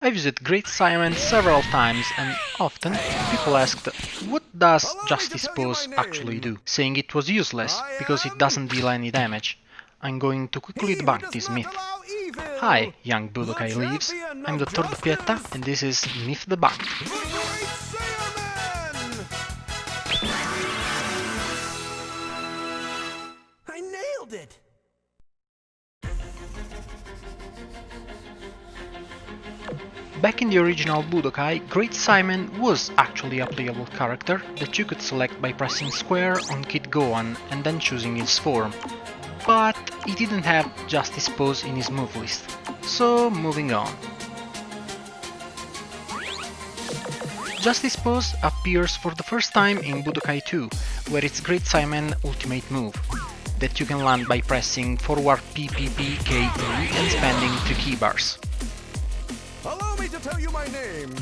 I've used Great Saiyaman several times and often people asked what does Justice Pose actually do, saying it was useless because it doesn't deal any damage. I'm going to quickly debunk this myth. Hi, young Budokai Leaves, I'm the third Pieta and this is Myth Debunked. I nailed it! Back in the original Budokai, Great Saiyaman was actually a playable character that you could select by pressing square on Kid Gohan and then choosing his form. But he didn't have Justice Pose in his move list. So moving on. Justice Pose appears for the first time in Budokai 2, where it's Great Saiyaman ultimate move, that you can land by pressing forward PPPKE and spending 2 key bars. Allow me to tell you my name.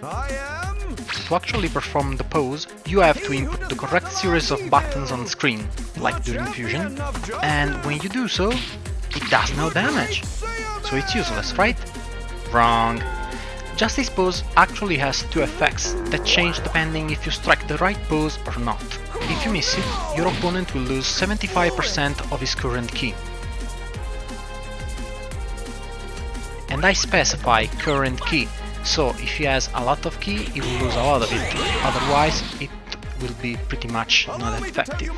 I am... To actually perform the pose, you have to input the correct series of buttons on screen, like during fusion, and when you do so, it does no damage. So it's useless, right? Wrong. Justice Pose actually has 2 effects that change depending if you strike the right pose or not. If you miss it, your opponent will lose 75% of his current ki. And I specify current ki, so if he has a lot of ki, he will lose a lot of it, otherwise it will be pretty much not effective.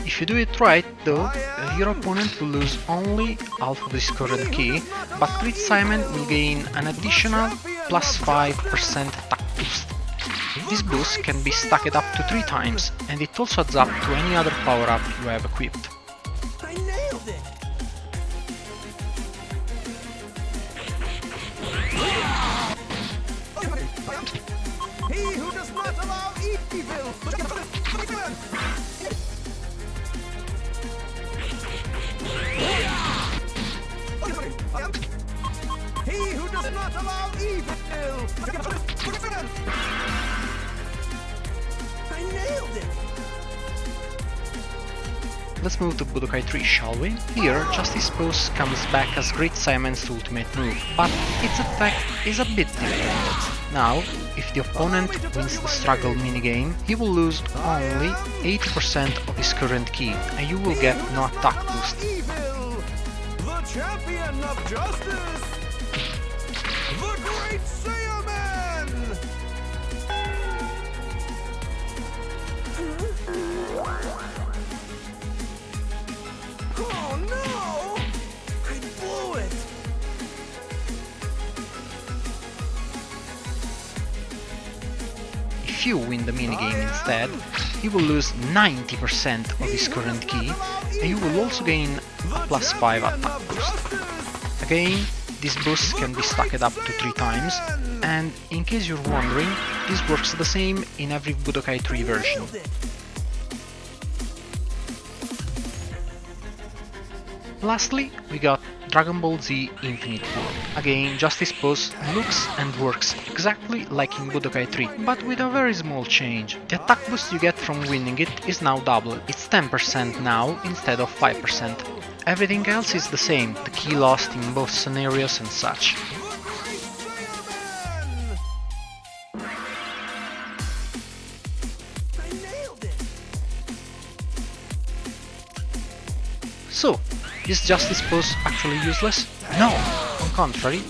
If you do it right though, your opponent will lose only half of his current ki, but Great Saiyaman will gain an additional plus 5% attack boost. This boost can be stacked up to 3 times, and it also adds up to any other power-up you have equipped. I nailed it! He who does not allow evil! He who does not allow evil! I nailed it! Let's move to Budokai 3, shall we? Here, Justice Pose comes back as Great Saiyaman's ultimate move, but its effect is a bit different. Now, if the opponent wins the struggle minigame, he will lose only 80% of his current ki, and you will get no attack boost. The champion of justice! The Great Saiyaman! Oh no! I blew it! If you win the minigame instead, he will lose 90% of his current ki, and you will also gain a plus 5 attack boost. Again, this boost can be stacked up to 3 times, and in case you're wondering, this works the same in every Budokai 3 version. Lastly, we got Dragon Ball Z Infinite World. Again, Justice Pose looks and works exactly like in Budokai 3, but with a very small change. The attack boost you get from winning it is now doubled. It's 10% now instead of 5%. Everything else is the same, the ki lost in both scenarios and such. So, is Justice Pose actually useless? No, on contrary,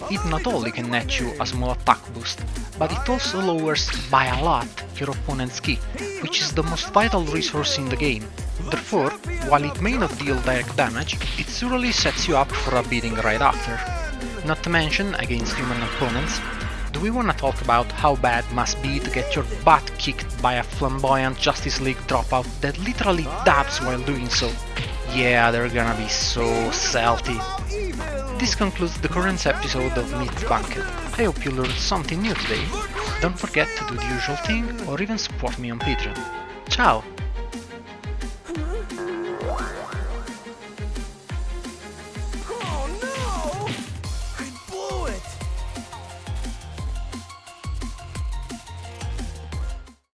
it not only can net you a small attack boost, but it also lowers by a lot your opponent's ki, which is the most vital resource in the game. Therefore, while it may not deal direct damage, it surely sets you up for a beating right after. Not to mention, against human opponents, do we wanna talk about how bad it must be to get your butt kicked by a flamboyant Justice League dropout that literally dabs while doing so? Yeah, they're gonna be so salty. This concludes the current episode of Myth Debunked. I hope you learned something new today. Don't forget to do the usual thing or even support me on Patreon. Ciao!